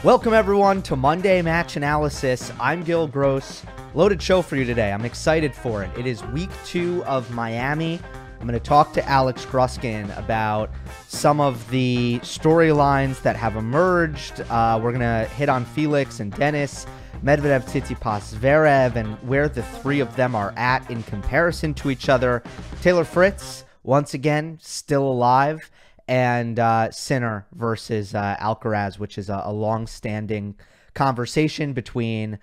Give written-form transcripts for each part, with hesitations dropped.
Welcome everyone to Monday Match Analysis. I'm Gill Gross. Loaded show for you today. I'm excited for it. It is week 2 of Miami. I'm going to talk to Alex Gruskin about some of the storylines that have emerged. We're going to hit on Felix and Dennis, Medvedev, Tsitsipas, Zverev, and where the three of them are at in comparison to each other. Taylor Fritz, once again, still alive. And Sinner versus Alcaraz, which is a long-standing conversation between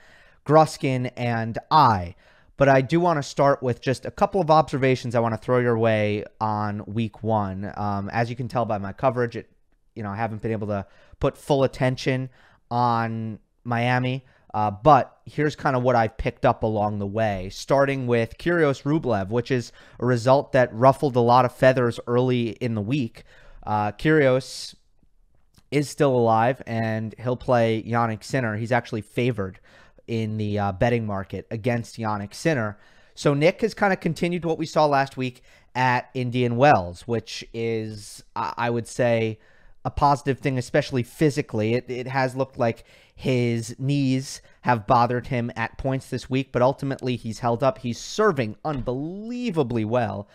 Gruskin and I. But I do want to start with just a couple of observations I want to throw your way on week 1. As you can tell by my coverage, I haven't been able to put full attention on Miami. But here's kind of what I've picked up along the way, starting with Kyrgios-Rublev, which is a result that ruffled a lot of feathers early in the week. Kyrgios is still alive, and he'll play Jannik Sinner. He's actually favored in the betting market against Jannik Sinner. So Nick has kind of continued what we saw last week at Indian Wells, which is, I would say, a positive thing, especially physically. It has looked like his knees have bothered him at points this week, but ultimately he's held up. He's serving unbelievably well.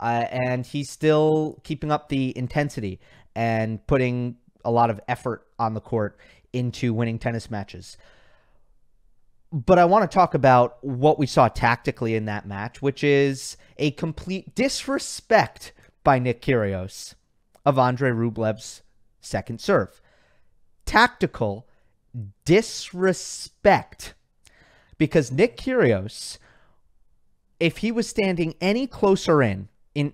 And he's still keeping up the intensity and putting a lot of effort on the court into winning tennis matches. But I want to talk about what we saw tactically in that match, which is a complete disrespect by Nick Kyrgios of Andrey Rublev's second serve. Tactical disrespect. Because Nick Kyrgios, if he was standing any closer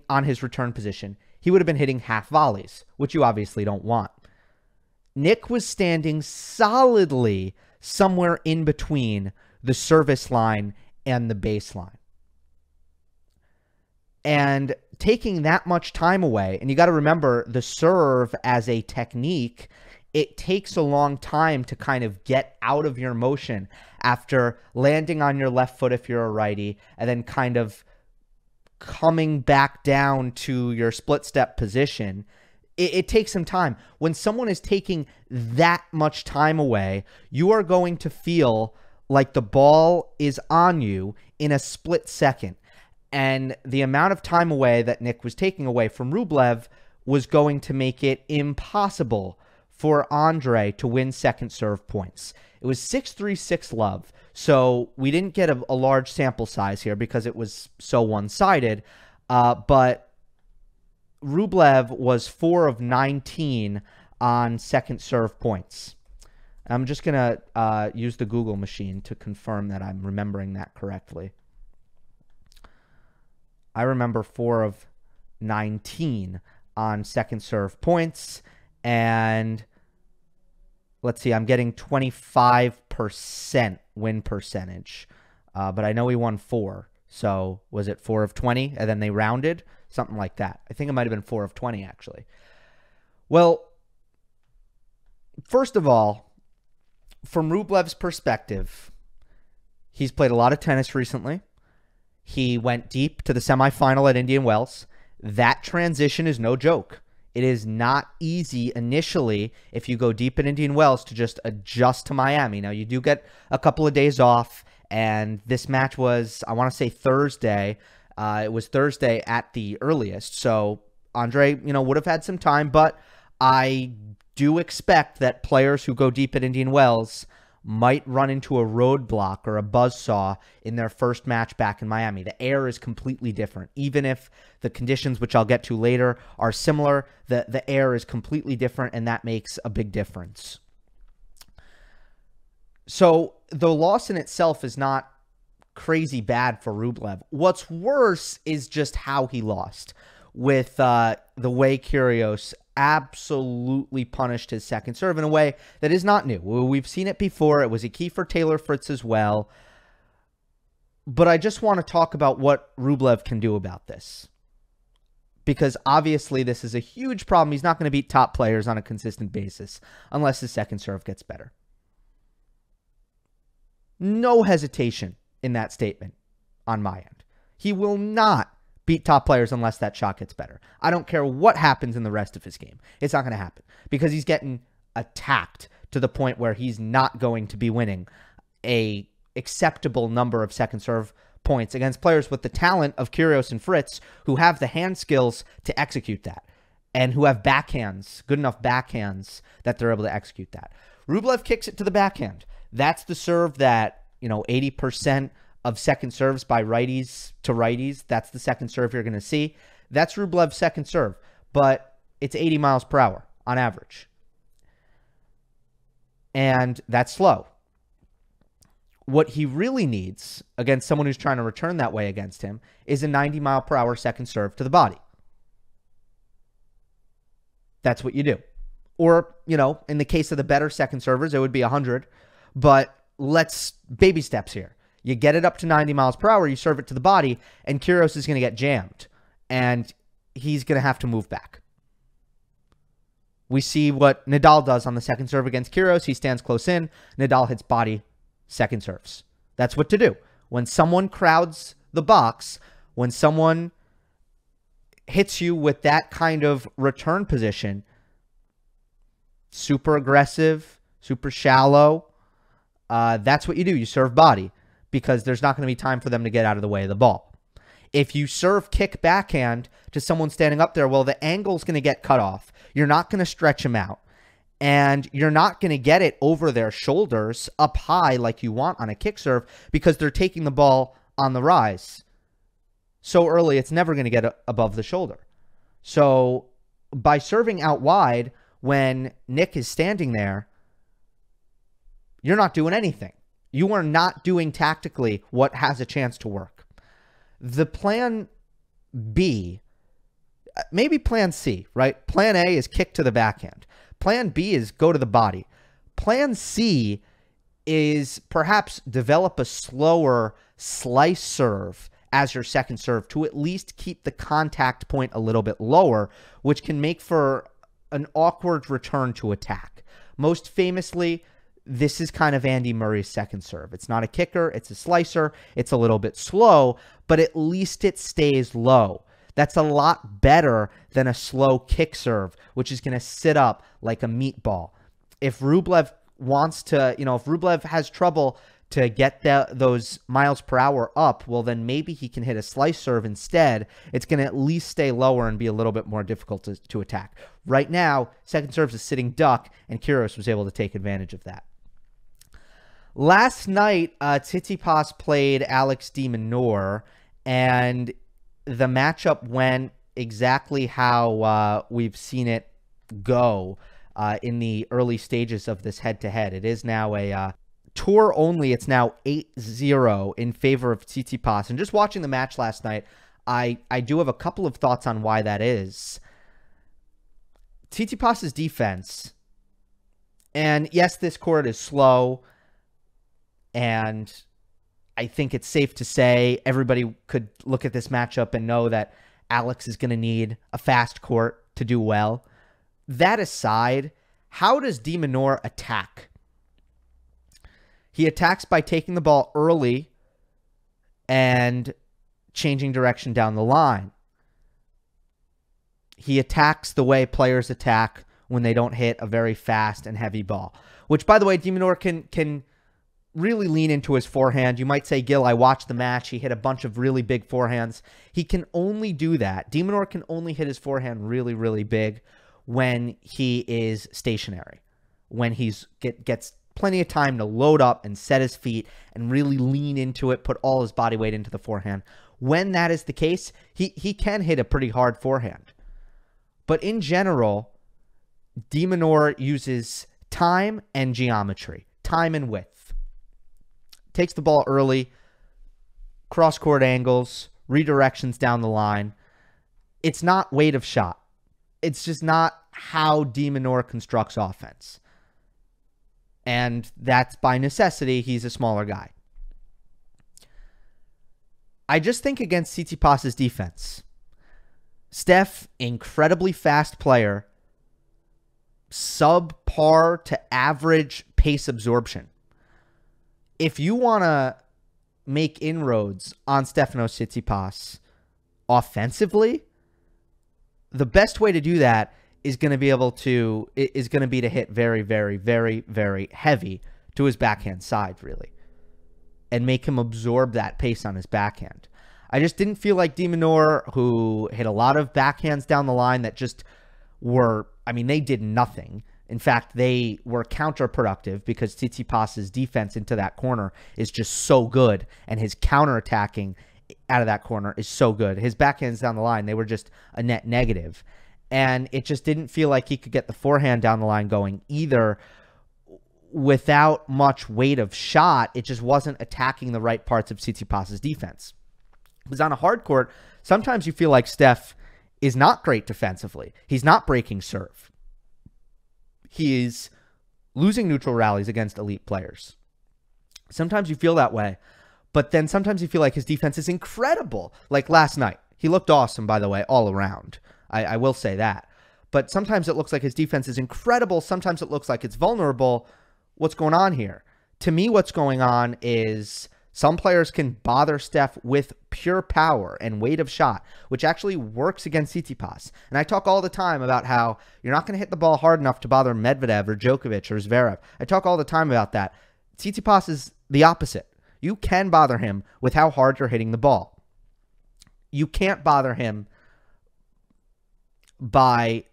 on his return position, he would have been hitting half volleys, which you obviously don't want. Nick was standing solidly somewhere in between the service line and the baseline. And taking that much time away, and you got to remember the serve as a technique, it takes a long time to kind of get out of your motion after landing on your left foot if you're a righty, and then kind of coming back down to your split step position. It takes some time. When someone is taking that much time away, you are going to feel like the ball is on you in a split second. And the amount of time away that Nick was taking away from Rublev was going to make it impossible for Andrey to win second serve points. It was 6-3, 6-love. So we didn't get a large sample size here because it was so one-sided. But Rublev was 4 of 19 on second serve points. I'm just going to use the Google machine to confirm that I'm remembering that correctly. I remember 4 of 19 on second serve points. And let's see, I'm getting 25% win percentage. But I know he won 4. So was it 4 of 20? And then they rounded? Something like that. I think it might have been 4 of 20, actually. Well, first of all, from Rublev's perspective, he's played a lot of tennis recently. He went deep to the semifinal at Indian Wells. That transition is no joke. It is not easy initially if you go deep in Indian Wells to just adjust to Miami. Now, you do get a couple of days off, and this match was, I want to say, Thursday. It was Thursday at the earliest, so Andrey, would have had some time, but I do expect that players who go deep at Indian Wells might run into a roadblock or a buzzsaw in their first match back in Miami. The air is completely different. Even if the conditions, which I'll get to later, are similar, the air is completely different, and that makes a big difference. So the loss in itself is not crazy bad for Rublev. What's worse is just how he lost, with the way Kyrgios absolutely punished his second serve in a way that is not new. We've seen it before. It was a key for Taylor Fritz as well. But I just want to talk about what Rublev can do about this, because obviously this is a huge problem. He's not going to beat top players on a consistent basis unless his second serve gets better. No hesitation in that statement on my end. He will not beat top players unless that shot gets better. I don't care what happens in the rest of his game. It's not going to happen because he's getting attacked to the point where he's not going to be winning a acceptable number of second serve points against players with the talent of Kyrgios and Fritz, who have the hand skills to execute that and who have backhands, good enough backhands that they're able to execute that. Rublev kicks it to the backhand. That's the serve that, 80% of second serves by righties to righties, that's the second serve you're going to see. That's Rublev's second serve, but it's 80 miles per hour on average. And that's slow. What he really needs against someone who's trying to return that way against him is a 90 mile per hour second serve to the body. That's what you do. Or, in the case of the better second servers, it would be 100. But let's baby steps here. You get it up to 90 miles per hour, you serve it to the body, and Kyrgios is going to get jammed. And he's going to have to move back. We see what Nadal does on the second serve against Kyrgios. He stands close in. Nadal hits body second serves. That's what to do. When someone crowds the box, when someone hits you with that kind of return position, super aggressive, super shallow, that's what you do. You serve body because there's not going to be time for them to get out of the way of the ball. If you serve kick backhand to someone standing up there, well, the angle's going to get cut off. You're not going to stretch them out. And you're not going to get it over their shoulders up high like you want on a kick serve because they're taking the ball on the rise so early, it's never going to get above the shoulder. So by serving out wide when Nick is standing there, you're not doing anything. You are not doing tactically what has a chance to work. The plan B, maybe plan C, right? Plan A is kick to the backhand. Plan B is go to the body. Plan C is perhaps develop a slower slice serve as your second serve to at least keep the contact point a little bit lower, which can make for an awkward return to attack. Most famously, this is kind of Andy Murray's second serve. It's not a kicker, it's a slicer. It's a little bit slow, but at least it stays low. That's a lot better than a slow kick serve, which is going to sit up like a meatball. If Rublev wants to, if Rublev has trouble to get those miles per hour up, well, then maybe he can hit a slice serve instead. It's going to at least stay lower and be a little bit more difficult to attack. Right now, second serve is a sitting duck, and Kyrgios was able to take advantage of that. Last night, Tsitsipas played Alex de Minaur, and the matchup went exactly how we've seen it go in the early stages of this head-to-head. It is now a tour only. It's now 8-0 in favor of Tsitsipas. And just watching the match last night, I do have a couple of thoughts on why that is. Tsitsipas's defense, and yes, this court is slow, and I think it's safe to say everybody could look at this matchup and know that Alex is going to need a fast court to do well. That aside, how does de Minaur attack? He attacks by taking the ball early and changing direction down the line. He attacks the way players attack when they don't hit a very fast and heavy ball, which, by the way, de Minaur can really lean into his forehand. You might say, Gill, I watched the match. He hit a bunch of really big forehands. He can only do that. De Minaur can only hit his forehand really, really big when he is stationary, when he's gets plenty of time to load up and set his feet and really lean into it, put all his body weight into the forehand. When that is the case, he can hit a pretty hard forehand. But in general, de Minaur uses time and geometry, time and width. Takes the ball early, cross-court angles, redirections down the line. It's not weight of shot. It's just not how de Minaur constructs offense. And that's by necessity. He's a smaller guy. I just think against Tsitsipas's defense, Steph, incredibly fast player, subpar to average pace absorption. If you want to make inroads on Stefanos Tsitsipas offensively, the best way to do that is going to be to hit very, very, very, very heavy to his backhand side, really, and make him absorb that pace on his backhand. I just didn't feel like de Minaur, who hit a lot of backhands down the line that just were, I mean, they did nothing. In fact, they were counterproductive because Tsitsipas's defense into that corner is just so good, and his counterattacking out of that corner is so good. His backhands down the line, they were just a net negative. And it just didn't feel like he could get the forehand down the line going either without much weight of shot. It just wasn't attacking the right parts of Tsitsipas's defense. Because on a hard court, sometimes you feel like Steph is not great defensively. He's not breaking serve. He's losing neutral rallies against elite players. Sometimes you feel that way, but then sometimes you feel like his defense is incredible. Like last night, he looked awesome, by the way, all around. I will say that. But sometimes it looks like his defense is incredible. Sometimes it looks like it's vulnerable. What's going on here? To me, what's going on is some players can bother Steph with pure power and weight of shot, which actually works against Tsitsipas. And I talk all the time about how you're not going to hit the ball hard enough to bother Medvedev or Djokovic or Zverev. I talk all the time about that. Tsitsipas is the opposite. You can bother him with how hard you're hitting the ball. You can't bother him by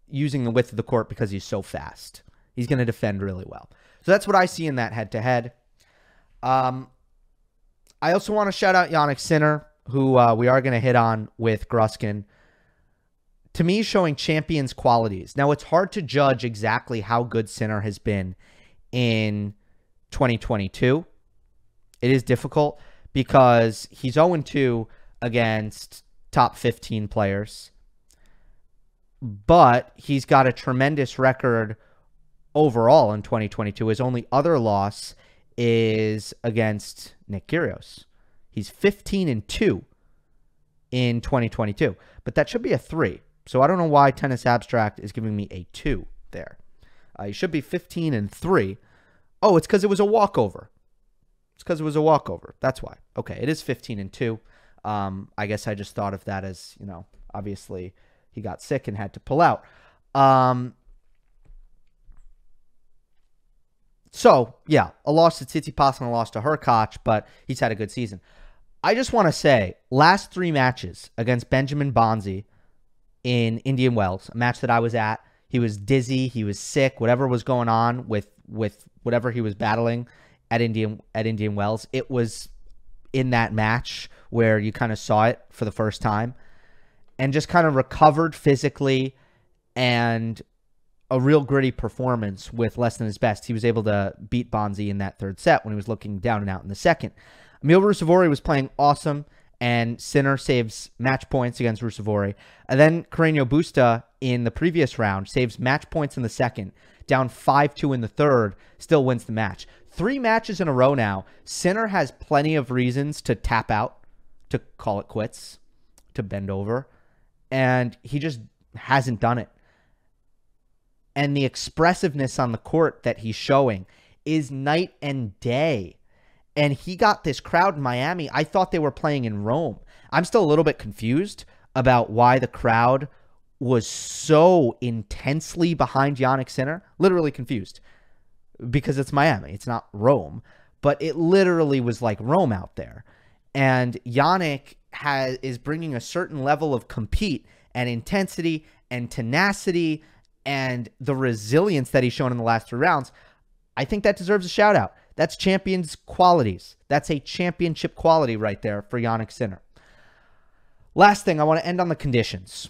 using the width of the court because he's so fast. He's going to defend really well. So that's what I see in that head-to-head. I also want to shout out Jannik Sinner, who we are going to hit on with Gruskin. To me, showing champions qualities. Now, it's hard to judge exactly how good Sinner has been in 2022. It is difficult because he's 0-2 against top 15 players. But he's got a tremendous record overall in 2022. His only other loss is against Nick Kyrgios. He's 15-2 in 2022. But that should be a 3. So I don't know why Tennis Abstract is giving me a 2 there. He should be 15-3. Oh, it's because it was a walkover. It's because it was a walkover. That's why. Okay, it is 15-2. I guess I just thought of that as, you know, obviously he got sick and had to pull out. So, yeah, a loss to Tsitsipas and a loss to Hurkacz, but he's had a good season. I just want to say, last 3 matches against Benjamin Bonzi in Indian Wells, a match that I was at, he was dizzy, he was sick, whatever was going on with whatever he was battling at Indian Wells, it was in that match where you kind of saw it for the first time and just kind of recovered physically and a real gritty performance with less than his best. He was able to beat Bonzi in that 3rd set when he was looking down and out in the 2nd. Emil Ruusuvuori was playing awesome, and Sinner saves match points against Ruusuvuori. And then Carreño Busta in the previous round saves match points in the 2nd, down 5-2 in the 3rd, still wins the match. 3 matches in a row now. Sinner has plenty of reasons to tap out, to call it quits, to bend over, and he just hasn't done it. And the expressiveness on the court that he's showing is night and day. And he got this crowd in Miami. I thought they were playing in Rome. I'm still a little bit confused about why the crowd was so intensely behind Jannik Sinner. Literally confused. Because it's Miami. It's not Rome. But it literally was like Rome out there. And Jannik is bringing a certain level of compete and intensity and tenacity and the resilience that he's shown in the last 3 rounds. I think that deserves a shout out. That's champions qualities. That's a championship quality right there for Jannik Sinner. Last thing, I want to end on the conditions.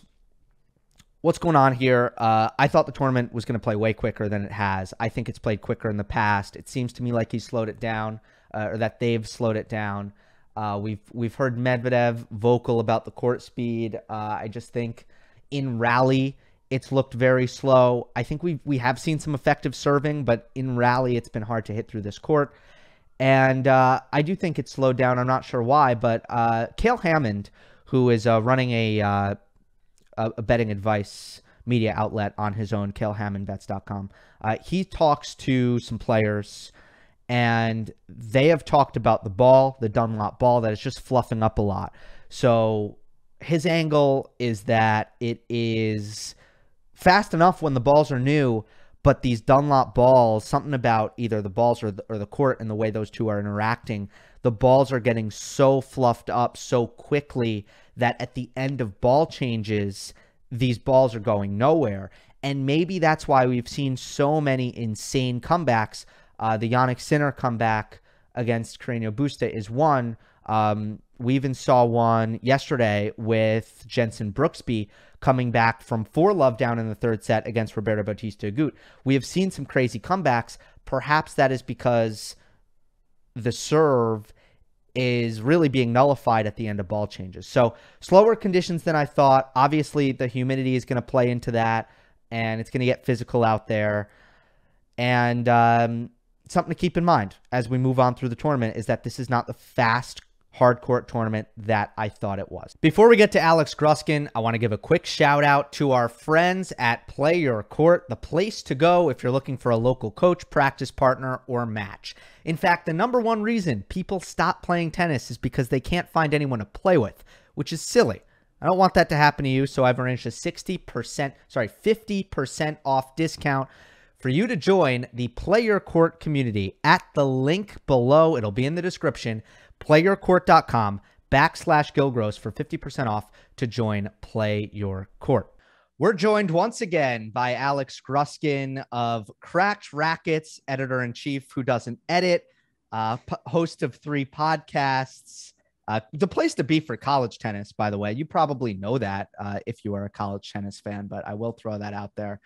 What's going on here? I thought the tournament was going to play way quicker than it has. I think it's played quicker in the past. It seems to me like he's slowed it down, or that they've slowed it down. We've heard Medvedev vocal about the court speed. I just think in rally, it's looked very slow. I think we have seen some effective serving, but in rally, it's been hard to hit through this court. And I do think it's slowed down. I'm not sure why, but Cale Hammond, who is running a betting advice media outlet on his own, calehammondbets.com, he talks to some players, and they have talked about the ball, the Dunlop ball, that is just fluffing up a lot. So his angle is that it is fast enough when the balls are new, but these Dunlop balls, something about either the balls or the court and the way those two are interacting, the balls are getting so fluffed up so quickly that at the end of ball changes, these balls are going nowhere. And maybe that's why we've seen so many insane comebacks. The Jannik Sinner comeback against Carreño Busta is one. We even saw one yesterday with Jenson Brooksby coming back from 4-love down in the third set against Roberto Bautista Agut. We have seen some crazy comebacks. Perhaps that is because the serve is really being nullified at the end of ball changes. So slower conditions than I thought. Obviously, the humidity is going to play into that, and it's going to get physical out there. And something to keep in mind as we move on through the tournament is that this is not the fast hard court tournament that I thought it was. Before we get to Alex Gruskin, I want to give a quick shout out to our friends at PlayYourCourt, the place to go if you're looking for a local coach, practice partner, or match. In fact, the number one reason people stop playing tennis is because they can't find anyone to play with, which is silly. I don't want that to happen to you, so I've arranged a 50% off discount for you to join the PlayYourCourt community at the link below. It'll be in the description. PlayYourCourt.com/Gill Gross for 50% off to join PlayYourCourt. We're joined once again by Alex Gruskin of Cracked Racquets, editor-in-chief who doesn't edit, host of 3 podcasts. The place to be for college tennis, by the way. You probably know that if you are a college tennis fan, but I will throw that out there.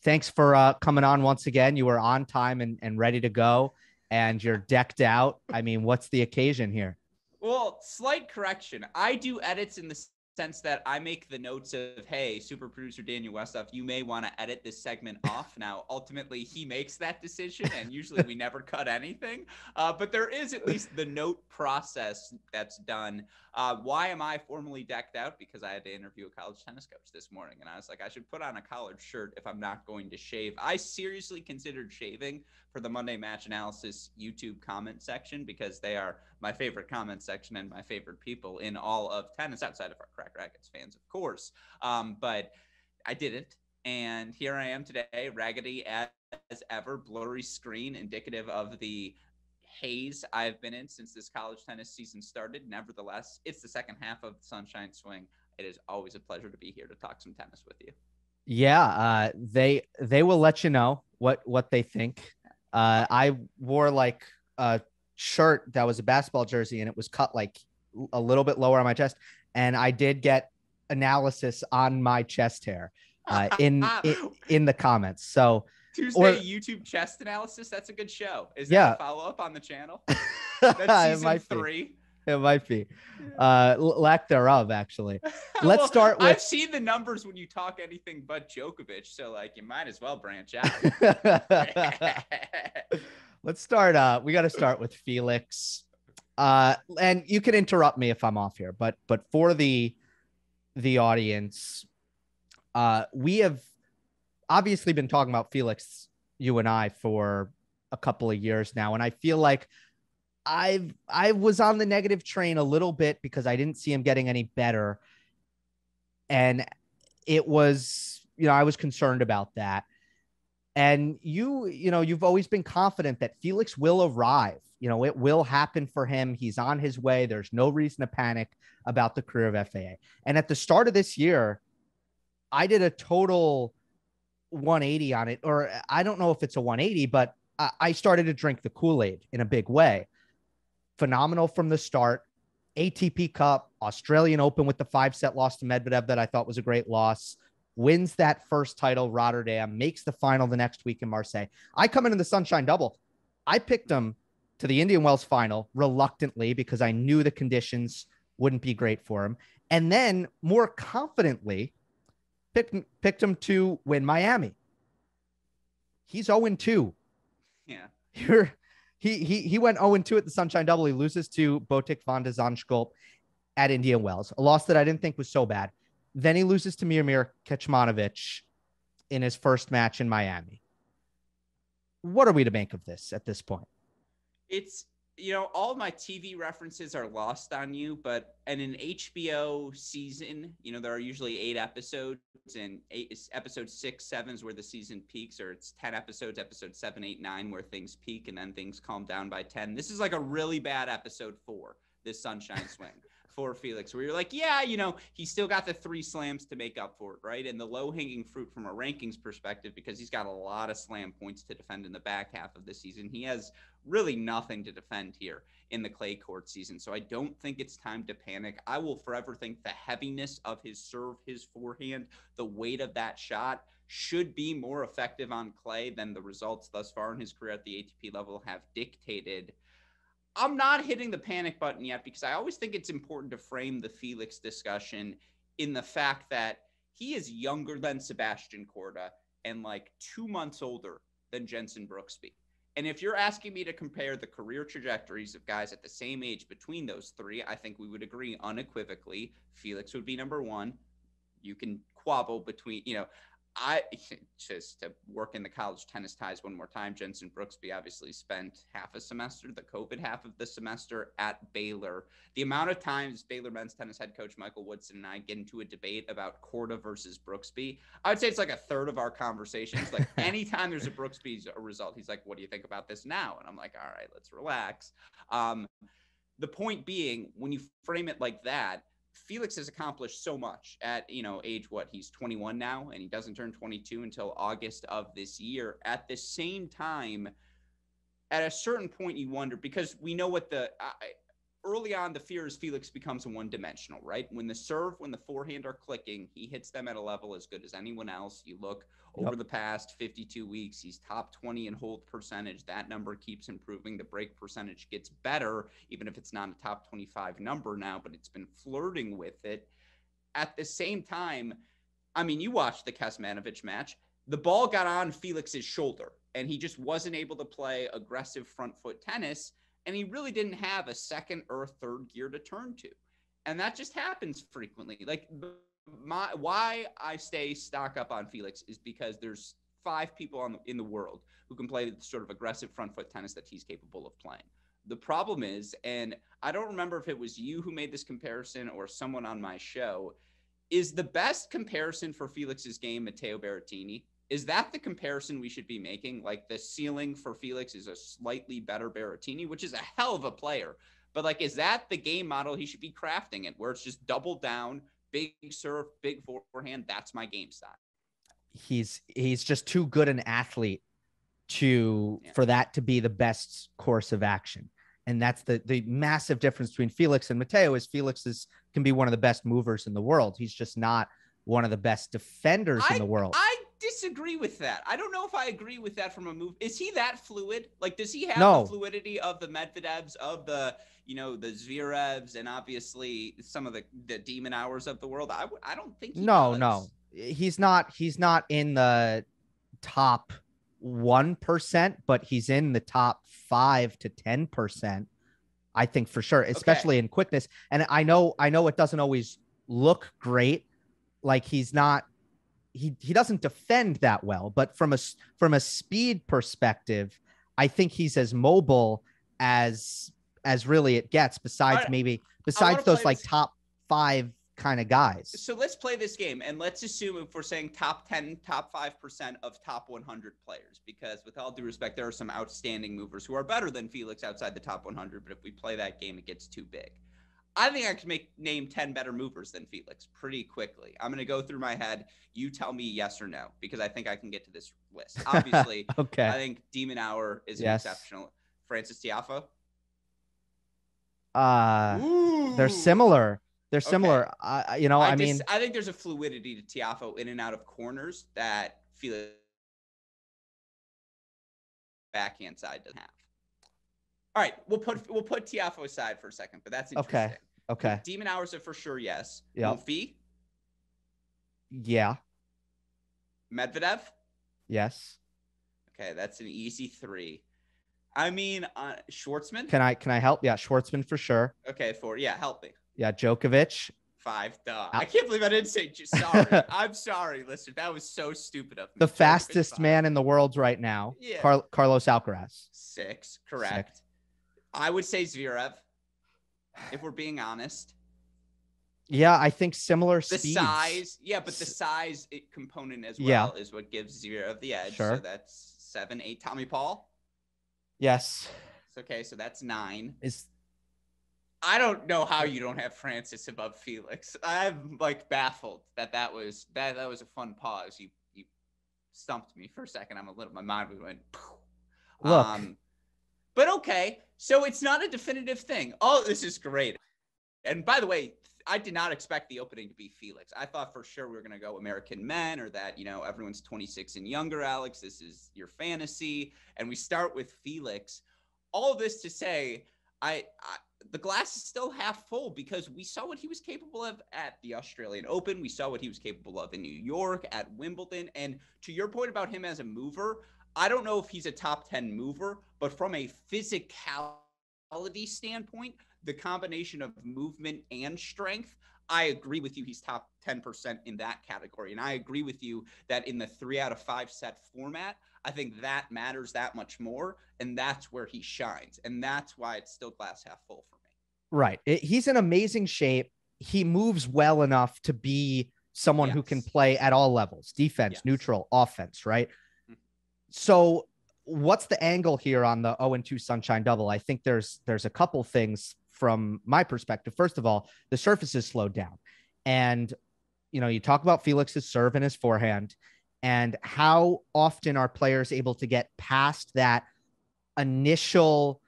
Thanks for coming on once again. You were on time and ready to go, and you're decked out. I mean, what's the occasion here? Well, slight correction. I do edits in the sense that I make the notes of, hey, super producer Daniel Westhoff, you may want to edit this segment off. Now, ultimately, he makes that decision, and usually we never cut anything. But there is at least the note process that's done. Why am I formally decked out? Because I had to interview a college tennis coach this morning, and I was like, I should put on a collared shirt if I'm not going to shave. I seriously considered shaving for the Monday Match Analysis YouTube comment section because they are my favorite comment section and my favorite people in all of tennis, outside of our Crack Rackets fans, of course. But I didn't, and here I am today, raggedy as ever, blurry screen, indicative of the haze I've been in since this college tennis season started. Nevertheless, it's the second half of the Sunshine Swing. It is always a pleasure to be here to talk some tennis with you. Yeah, they will let you know what they think. I wore like a shirt that was a basketball jersey, and it was cut like a little bit lower on my chest, and I did get analysis on my chest hair in the comments. So Tuesday YouTube chest analysis. That's a good show. Is that a follow-up on the channel? That's season 3. It might be. Lack thereof, actually. Let's start with... I've seen the numbers when you talk anything but Djokovic, so like you might as well branch out. Let's start. We got to start with Felix. And you can interrupt me if I'm off here, but for the audience, we have obviously been talking about Felix, you and I, for a couple of years now, and I feel like I was on the negative train a little bit because I didn't see him getting any better. And it was, I was concerned about that. And you've always been confident that Felix will arrive. It will happen for him. He's on his way. There's no reason to panic about the career of FAA. And at the start of this year, I did a total 180 on it, or I don't know if it's a 180, but I started to drink the Kool-Aid in a big way. Phenomenal from the start. ATP Cup, Australian Open with the 5-set loss to Medvedev that I thought was a great loss. Wins that first title, Rotterdam, makes the final the next week in Marseille. I come into the Sunshine Double. I picked him to the Indian Wells final reluctantly because I knew the conditions wouldn't be great for him. And then more confidently picked him to win Miami. He's 0-2. Yeah. He went 0-2 at the Sunshine Double. He loses to Botic van de Zandschulp at Indian Wells, a loss that I didn't think was so bad. Then he loses to Miomir Kecmanovic in his first match in Miami. What are we to make of this at this point? It's all my TV references are lost on you, but in an HBO season, there are usually 8 episodes, and episode 6, 7 is where the season peaks, or it's 10 episodes, episode 7, 8, 9, where things peak and then things calm down by 10. This is like a really bad episode 4, this Sunshine Swing. For Felix, where you're like, yeah, he still got the 3 slams to make up for it, right? And the low-hanging fruit from a rankings perspective, because he's got a lot of slam points to defend in the back half of the season. He has really nothing to defend here in the clay court season. So I don't think it's time to panic. I will forever think the heaviness of his serve, his forehand, the weight of that shot should be more effective on clay than the results thus far in his career at the ATP level have dictated. I'm not hitting the panic button yet, because I always think it's important to frame the Felix discussion in the fact that he is younger than Sebastian Korda and like 2 months older than Jenson Brooksby. And if you're asking me to compare the career trajectories of guys at the same age between those 3, I think we would agree unequivocally Felix would be number 1. You can quabble between, I just to work in the college tennis ties one more time. Jenson Brooksby obviously spent half a semester, the COVID half of the semester, at Baylor. The amount of times Baylor men's tennis head coach Michael Woodson and I get into a debate about Korda versus Brooksby, I would say it's like a third of our conversations. Like anytime there's a Brooksby result, he's like, "What do you think about this now?" And I'm like, "All right, let's relax." The point being, when you frame it like that, Felix has accomplished so much at, age he's 21 now, and he doesn't turn 22 until August of this year. At the same time, at a certain point, you wonder, because we know what early on, the fear is Felix becomes one-dimensional, right? When the serve, when the forehand are clicking, he hits them at a level as good as anyone else. You look over the past 52 weeks, he's top 20 in hold percentage. That number keeps improving. The break percentage gets better, even if it's not a top 25 number now, but it's been flirting with it. At the same time, you watched the Kecmanovic match. The ball got on Felix's shoulder, and he just wasn't able to play aggressive front foot tennis. And he really didn't have a second or third gear to turn to. And that just happens frequently. Like, why I stay stock up on Felix is because there's 5 people in the world who can play the sort of aggressive front foot tennis that he's capable of playing. The problem is, and I don't remember if it was you who made this comparison or someone on my show, is the best comparison for Felix's game Matteo Berrettini? Is that the comparison we should be making? Like, the ceiling for Felix is a slightly better Berrettini, which is a hell of a player. But, like, is that the game model he should be crafting it, where it's just double down, big serve, big forehand? That's my game style. He's just too good an athlete for that to be the best course of action. And that's the massive difference between Felix and Matteo is Felix can be one of the best movers in the world. He's just not one of the best defenders in the world. I disagree with that. I don't know if I agree with that from a move. Is he that fluid? Like, does he have the fluidity of the Medvedevs, of the the Zverevs, and obviously some of the De Minaurs of the world? I don't think he does. No. He's not in the top 1%, but he's in the top 5 to 10%. I think for sure, especially in quickness. And I know it doesn't always look great. Like, he's not, he doesn't defend that well, but from a speed perspective, I think he's as mobile as really it gets, besides those like top 5 kind of guys. So let's play this game, and let's assume, if we're saying top 10, top 5% of top 100 players, because with all due respect, there are some outstanding movers who are better than Felix outside the top 100, but if we play that game, it gets too big. I think I can name 10 better movers than Felix pretty quickly. I'm going to go through my head. You tell me yes or no, because I think I can get to this list. Obviously, I think De Minaur is an exceptional. Frances Tiafoe? They're similar. They're similar. I think there's a fluidity to Tiafoe in and out of corners that Felix backhand side doesn't have. All right, we'll put Tiafoe aside for a second, but that's interesting. Okay. De Minaur's a for sure yes. Yep. Monfils? Yeah. Medvedev? Yes. Okay, that's an easy 3. Schwartzman? Can I help? Yeah, Schwartzman for sure. Okay, 4. Yeah, help me. Yeah, Djokovic. 5. Duh. I can't believe I didn't say. Sorry, I'm sorry, listener. That was so stupid of me. The fastest man in the world right now. Yeah. Carlos Alcaraz. 6. Correct. 6. I would say Zverev, if we're being honest. Yeah, I think similar The speeds. size, yeah, but the size component as well is what gives Zverev the edge. Sure. So that's 7, 8. Tommy Paul? Yes. Okay, so that's 9. Is I don't know how you don't have Francis above Felix. I'm like baffled that was a fun pause. You stumped me for a second. My mind went. Look. But okay, so it's not a definitive thing. Oh, this is great. And by the way, I did not expect the opening to be Felix. I thought for sure we were going to go American men, or that, everyone's 26 and younger, Alex. This is your fantasy. And we start with Felix. All of this to say, the glass is still half full, because we saw what he was capable of at the Australian Open. We saw what he was capable of in New York, at Wimbledon. And to your point about him as a mover, I don't know if he's a top 10 mover, but from a physicality standpoint, the combination of movement and strength, I agree with you. He's top 10% in that category. And I agree with you that in the 3 out of 5 set format, I think that matters that much more. And that's where he shines. And that's why it's still glass half full for me. Right. He's in amazing shape. He moves well enough to be someone who can play at all levels, defense, neutral, offense, right? Mm-hmm. So what's the angle here on the 0-2 Sunshine Double? I think there's a couple things from my perspective. First of all, the surface is slowed down. And, you talk about Felix's serve and his forehand, and how often are players able to get past that initial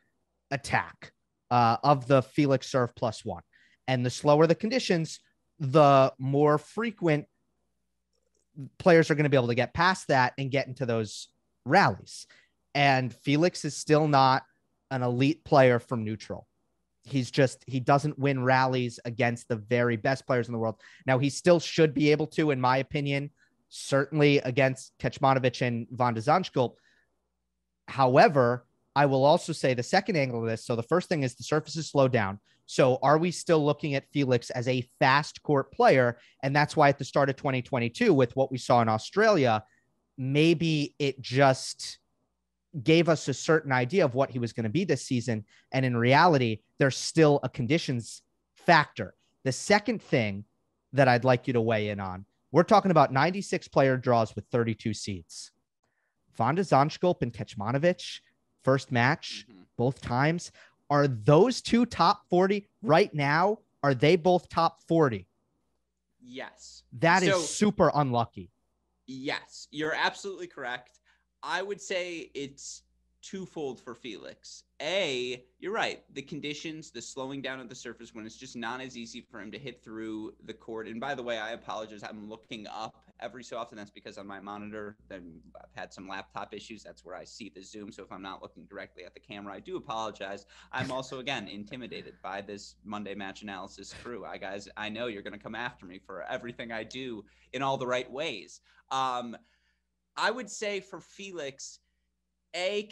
attack of the Felix serve +1. And the slower the conditions, the more frequent players are going to be able to get past that and get into those rallies. And Felix is still not an elite player from neutral. He doesn't win rallies against the very best players in the world. Now, he still should be able to, in my opinion, certainly against Kecmanovic and Van de Zandschulp. However, I will also say the second angle of this. So the first thing is the surface is slowed down. So are we still looking at Felix as a fast court player? And that's why at the start of 2022, with what we saw in Australia, maybe it just gave us a certain idea of what he was going to be this season. And in reality, there's still a conditions factor. The second thing that I'd like you to weigh in on, we're talking about 96 player draws with 32 seeds. Van de Zandschulp and Kecmanovic, first match, both times. Are those two top 40 right now? Are they both top 40? Yes. That is super unlucky. Yes, you're absolutely correct. I would say it's twofold for Felix. A, you're right. The conditions, the slowing down of the surface when it's just not as easy for him to hit through the court. And by the way, I apologize. I'm looking up every so often. That's because on my monitor, then I've had some laptop issues. That's where I see the zoom. So if I'm not looking directly at the camera, I do apologize. I'm also, again, intimidated by this Monday Match Analysis crew. I know you're going to come after me for everything I do in all the right ways. I would say for Felix, I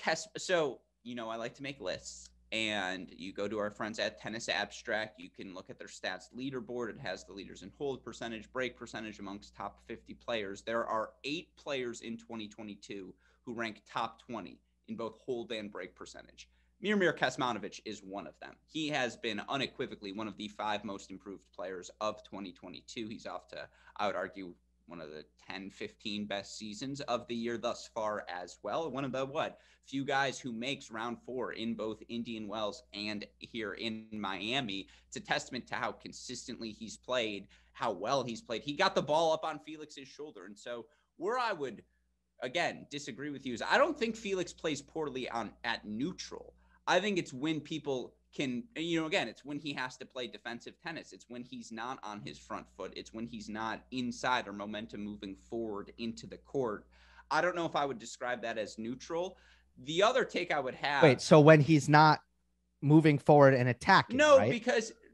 like to make lists, and you go to our friends at Tennis Abstract. You can look at their stats leaderboard. It has the leaders in hold percentage, break percentage amongst top 50 players. There are 8 players in 2022 who rank top 20 in both hold and break percentage. Miomir Kecmanovic is one of them. He has been unequivocally one of the 5 most improved players of 2022. He's off to, I would argue, one of the 10, 15 best seasons of the year thus far as well. One of the, few guys who makes round 4 in both Indian Wells and here in Miami. It's a testament to how consistently he's played, how well he's played. He got the ball up on Felix's shoulder. And so where I would, again, disagree with you is I don't think Felix plays poorly at neutral. I think it's when people can, it's when he has to play defensive tennis. It's when he's not on his front foot. It's when he's not inside or momentum moving forward into the court. I don't know if I would describe that as neutral. The other take I would have. Wait, so when he's not moving forward and attacking, no, right?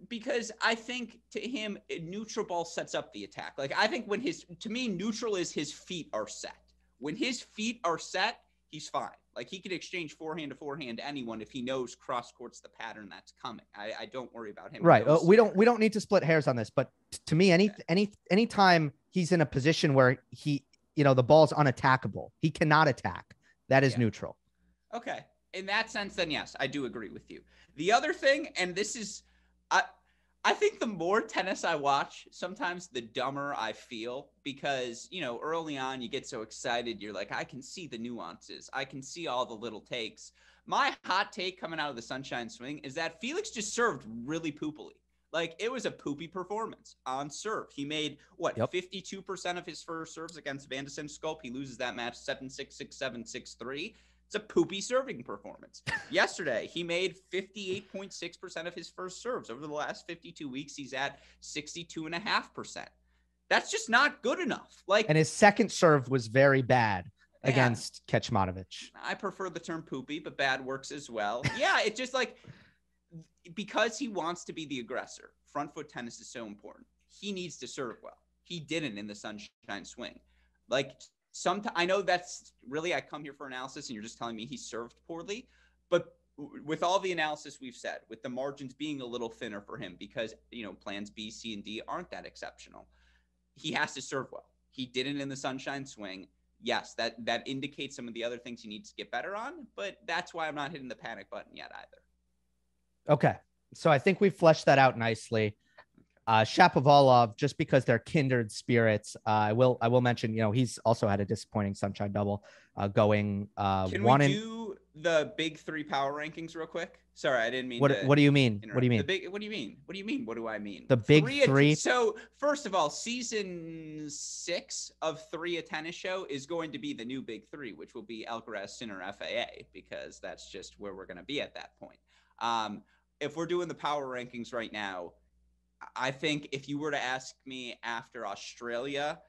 because I think to him, neutral ball sets up the attack. Like I think to me, neutral is his feet are set. When his feet are set, he's fine. Like he could exchange forehand to forehand anyone if he knows cross court's the pattern that's coming. I don't worry about him. Right. We don't need to split hairs on this, but to me, anytime he's in a position where he, the ball's unattackable, he cannot attack. That is neutral. Okay. in that sense, then yes, I do agree with you. The other thing, and this is, I think the more tennis I watch, sometimes the dumber I feel because, early on you get so excited. You're like, I can see the nuances. I can see all the little takes. My hot take coming out of the Sunshine Swing is that Felix just served really poopily. Like, it was a poopy performance on serve. He made, 52% of his first serves against Van de Sculp. He loses that match 7-6, 6-7, 6-3. It's a poopy serving performance. Yesterday, he made 58.6% of his first serves. Over the last 52 weeks, he's at 62.5%. That's just not good enough. And his second serve was very bad against Kecmanovic. I prefer the term poopy, but bad works as well. Yeah, it's just because he wants to be the aggressor. Front foot tennis is so important. He needs to serve well. He didn't in the Sunshine Swing. I know that's really, I come here for analysis and you're just telling me he served poorly, but with all the analysis we've said, with the margins being a little thinner for him because, plans B, C, and D aren't that exceptional, he has to serve well. He didn't in the Sunshine Swing. Yes, that indicates some of the other things he needs to get better on, but that's why I'm not hitting the panic button yet either. Okay. So I think we fleshed that out nicely. Shapovalov, just because they're kindred spirits, I will mention, he's also had a disappointing Sunshine double going Can one. We do the big three power rankings real quick? Sorry, I didn't mean What do you mean? Interrupt. What do you mean? What do you mean? What do you mean? What do I mean? The big three. So first of all, season 6 of 3 a tennis show is going to be the new big three, which will be Alcaraz, Sinner, FAA, because that's just where we're going to be at that point. If we're doing the power rankings right now, I think if you were to ask me after Australia,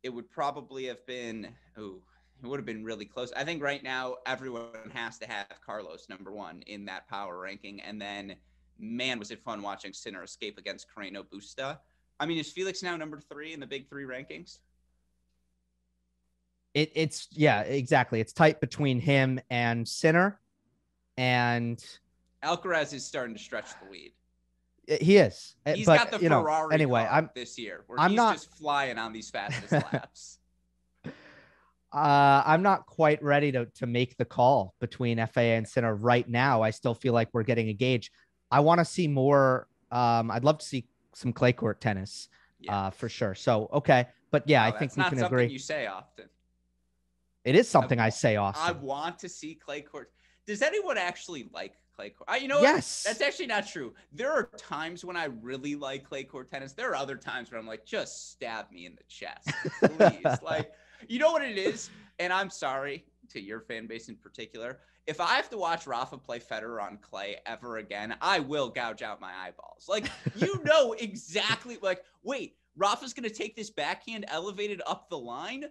it would probably have been, it would have been really close. I think right now everyone has to have Carlos number 1 in that power ranking. And then, man, was it fun watching Sinner escape against Carreno Busta. I mean, is Felix now number 3 in the big 3 rankings? It's yeah, exactly. It's tight between him and Sinner, and Alcaraz is starting to stretch the lead. He is. He's got the Ferrari anyway, car this year. He's just flying on these fastest laps. I'm not quite ready to make the call between FAA and Sinner right now. I still feel like we're getting a gauge. I want to see more. I'd love to see some clay court tennis, for sure. So, okay. But yeah, I think we can agree. You say often. It is something I say often. I want to see clay court. Does anyone actually like clay court? You know, yes. That's actually not true. There are times when I really like clay court tennis. There are other times where I'm like, just stab me in the chest, please. You know what it is? And I'm sorry to your fan base in particular. If I have to watch Rafa play Federer on clay ever again, I will gouge out my eyeballs. Exactly. Wait, Rafa's going to take this backhand elevated up the line?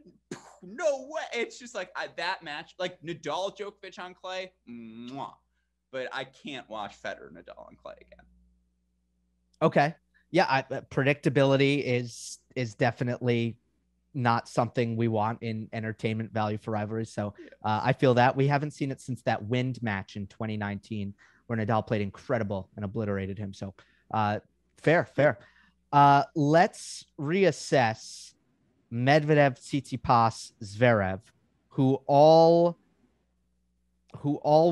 No way. It's just that match, Nadal Djokovic on clay. Mwah. But I can't watch Federer Nadal on clay again. Okay. Yeah. Predictability is definitely not something we want in entertainment value for rivalries. So I feel that we haven't seen it since that wind match in 2019 where Nadal played incredible and obliterated him. So fair. Let's reassess Medvedev, Tsitsipas, Zverev, who all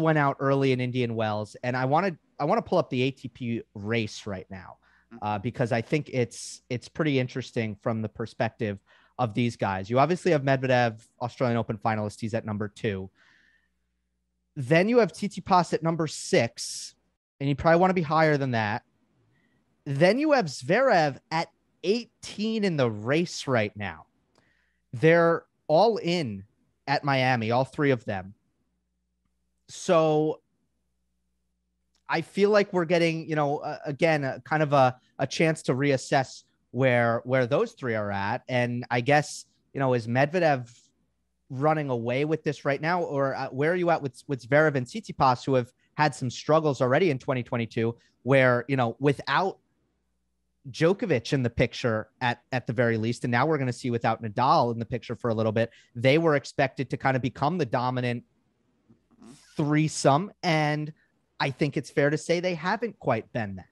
went out early in Indian Wells. And I want to pull up the ATP race right now because I think it's pretty interesting from the perspective of these guys. You obviously have Medvedev, Australian Open finalist. He's at number 2. Then you have Tsitsipas at number 6, and you probably want to be higher than that. Then you have Zverev at 18 in the race right now. They're all in at Miami, all 3 of them. So I feel like we're getting, again, kind of a chance to reassess where those 3 are at. And I guess, is Medvedev running away with this right now? Or where are you at with Zverev and Tsitsipas, who have had some struggles already in 2022, where, without Djokovic in the picture at the very least, and now we're going to see without Nadal in the picture for a little bit, they were expected to kind of become the dominant threesome. And I think it's fair to say they haven't quite been that.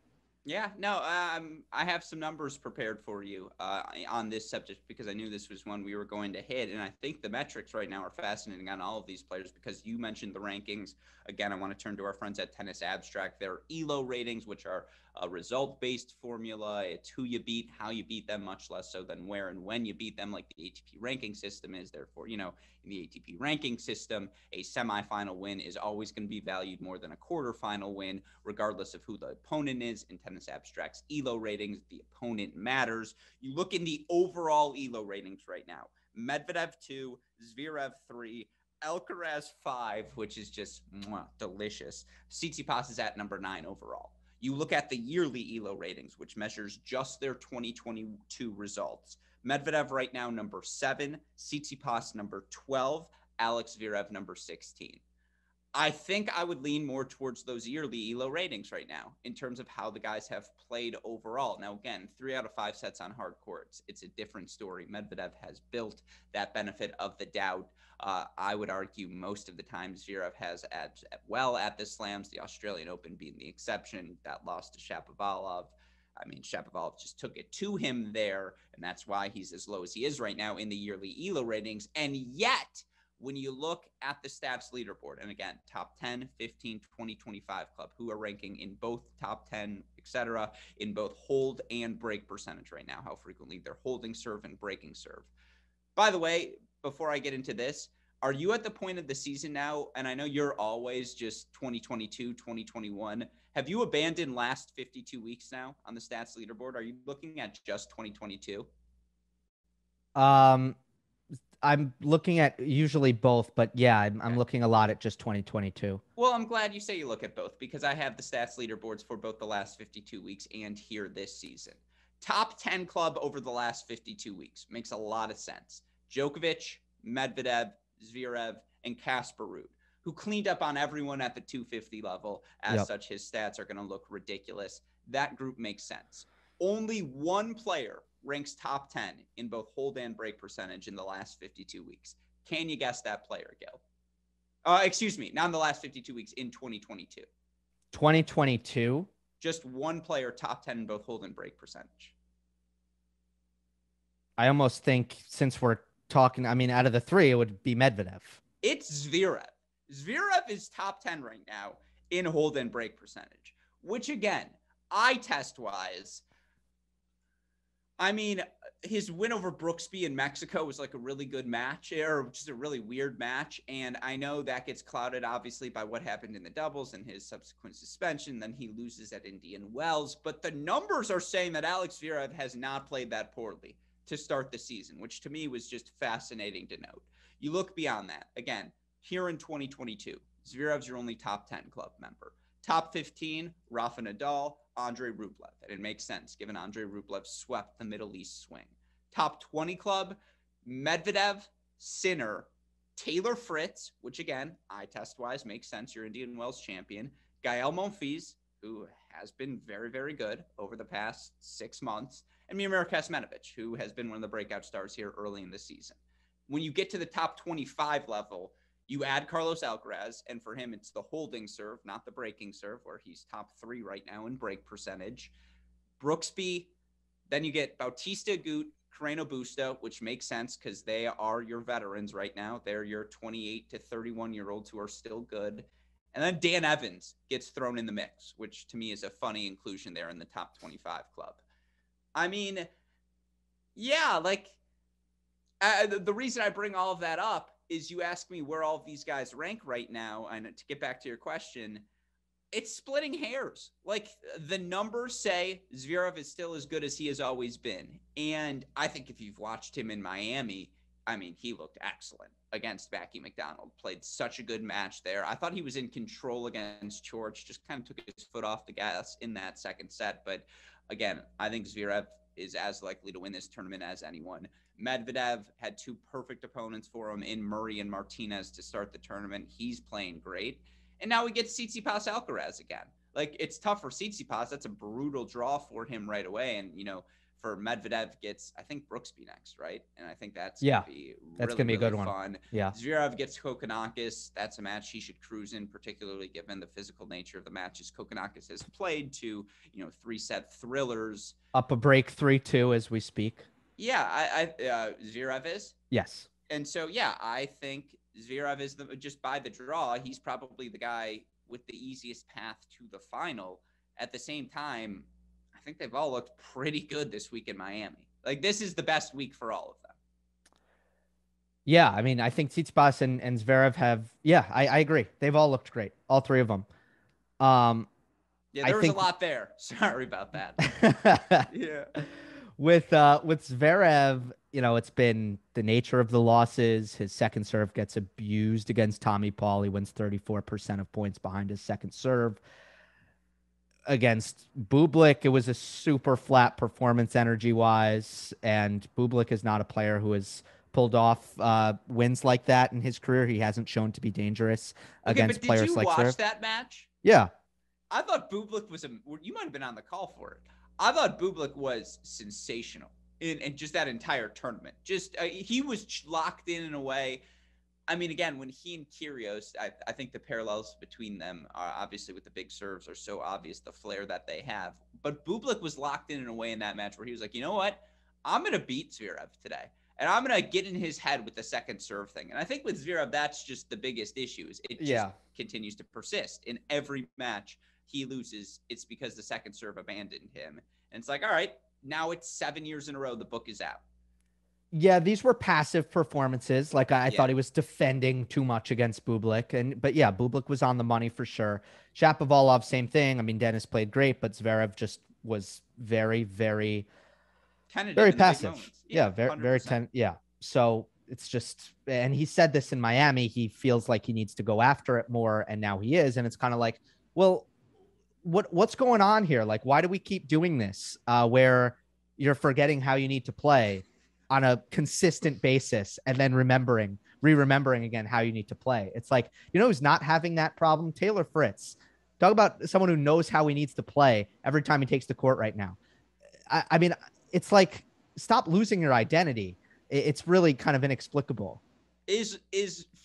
Yeah, no, I have some numbers prepared for you on this subject because I knew this was one we were going to hit. And I think the metrics right now are fascinating on all of these players because you mentioned the rankings. Again, I want to turn to our friends at Tennis Abstract. Their ELO ratings, which are a result-based formula. It's who you beat, how you beat them, much less so than where and when you beat them, like the ATP ranking system is. Therefore, in the ATP ranking system, a semifinal win is always going to be valued more than a quarterfinal win, regardless of who the opponent is. In Tennis Abstract's ELO ratings, the opponent matters. You look in the overall ELO ratings right now. Medvedev 2, Zverev 3, Alcaraz 5, which is just delicious. Tsitsipas is at number 9 overall. You look at the yearly ELO ratings, which measures just their 2022 results. Medvedev right now number 7, Tsitsipas number 12, Alex Zverev number 16. I think I would lean more towards those yearly ELO ratings right now in terms of how the guys have played overall. Now, again, 3 out of 5 sets on hard courts. It's a different story. Medvedev has built that benefit of the doubt. I would argue most of the time Zverev has at the slams, the Australian Open being the exception. That loss to Shapovalov. I mean, Shapovalov just took it to him there, and that's why he's as low as he is right now in the yearly ELO ratings. And yet, when you look at the stats leaderboard, and again, top 10, 15, 20, 25 club, who are ranking in both top 10, etc., in both hold and break percentage right now, how frequently they're holding serve and breaking serve. By the way, before I get into this, are you at the point of the season now, and I know you're always just 2022, 2021, have you abandoned last 52 weeks now on the stats leaderboard? Are you looking at just 2022? Um, I'm looking at usually both, but yeah, I'm Okay. looking a lot at just 2022. Well, I'm glad you say you look at both because I have the stats leaderboards for both the last 52 weeks and here this season. Top 10 club over the last 52 weeks makes a lot of sense. Djokovic, Medvedev, Zverev, and Casper Ruud, who cleaned up on everyone at the 250 level. As Yep. such, his stats are going to look ridiculous. That group makes sense. Only one player ranks top 10 in both hold and break percentage in the last 52 weeks. Can you guess that player, Gil? Excuse me, not in the last 52 weeks, in 2022. 2022. Just one player top 10 in both hold and break percentage. I almost think since we're talking, I mean, out of the three, it would be Medvedev. It's Zverev. Zverev is top 10 right now in hold and break percentage, which again, eye test wise, I mean, his win over Brooksby in Mexico was like a really good match, or just a really weird match. And I know that gets clouded, obviously, by what happened in the doubles and his subsequent suspension. Then he loses at Indian Wells. But the numbers are saying that Alex Zverev has not played that poorly to start the season, which to me was just fascinating to note. You look beyond that. Again, here in 2022, Zverev's your only top 10 club member. Top 15, Rafa Nadal, Andrey Rublev. And it makes sense given Andrey Rublev swept the Middle East swing. Top 20 club, Medvedev, Sinner, Taylor Fritz, which again, eye test wise makes sense. You're Indian Wells champion. Gael Monfils, who has been very, very good over the past 6 months. And Miomir Kecmanovic, who has been one of the breakout stars here early in the season. When you get to the top 25 level, you add Carlos Alcaraz, and for him, it's the holding serve, not the breaking serve, where he's top 3 right now in break percentage. Brooksby, then you get Bautista Agut, Carreno Busta, which makes sense because they are your veterans right now. They're your 28 to 31-year-olds who are still good. And then Dan Evans gets thrown in the mix, which to me is a funny inclusion there in the top 25 club. I mean, yeah, like the reason I bring all of that up is you ask me where all of these guys rank right now. And to get back to your question, it's splitting hairs. Like the numbers say Zverev is still as good as he has always been. And I think if you've watched him in Miami, I mean, he looked excellent against Becky McDonald, played such a good match there. I thought he was in control against George, just kind of took his foot off the gas in that second set. But again, I think Zverev is as likely to win this tournament as anyone. Medvedev had 2 perfect opponents for him in Murray and Martinez to start the tournament. He's playing great. And now we get Tsitsipas Alcaraz again. Like, it's tough for Tsitsipas. That's a brutal draw for him right away. And, for Medvedev gets, I think, Brooksby next, right? And I think that's Yeah, going to be that's really, gonna be a really good one. fun. Yeah. Zverev gets Kokkinakis. That's a match he should cruise in, particularly given the physical nature of the matches Kokkinakis has played to, 3-set thrillers. Up a break 3-2 as we speak. Yeah, Zverev is. Yes. And so, yeah, I think Zverev is just by the draw, he's probably the guy with the easiest path to the final. At the same time, I think they've all looked pretty good this week in Miami. Like, this is the best week for all of them. Yeah, I mean, I think Tsitsipas and Zverev have, I agree. They've all looked great, all three of them. Yeah, there was a lot there. Sorry about that. Yeah. With Zverev, it's been the nature of the losses. His second serve gets abused against Tommy Paul. He wins 34% of points behind his second serve. Against Bublik, it was a super flat performance energy-wise, and Bublik is not a player who has pulled off wins like that in his career. He hasn't shown to be dangerous against players like Zverev. Did you watch that match? Yeah. I thought Bublik was you might have been on the call for it. I thought Bublik was sensational in just that entire tournament. Just he was locked in a way. I mean, again, when he and Kyrgios, I think the parallels between them are obviously with the big serves are so obvious, the flair that they have. But Bublik was locked in a way in that match where he was like, you know what? I'm going to beat Zverev today. And I'm going to get in his head with the second serve thing. And I think with Zverev, that's just the biggest issue. It just continues to persist. In every match he loses, it's because the second serve abandoned him. And it's like, all right, now it's 7 years in a row. The book is out. Yeah, these were passive performances. Like I thought he was defending too much against Bublik. But yeah, Bublik was on the money for sure. Shapovalov, same thing. I mean, Dennis played great, but Zverev just was very, very, very passive. Yeah, very. Yeah. So it's just, and he said this in Miami, he feels like he needs to go after it more. And now he is. And it's kind of like, well, what's going on here? Like, why do we keep doing this where you're forgetting how you need to play on a consistent basis and then remembering again how you need to play? It's like, who's not having that problem? Taylor Fritz. Talk about someone who knows how he needs to play every time he takes the court right now. I mean, it's like, stop losing your identity. It's really kind of inexplicable. Is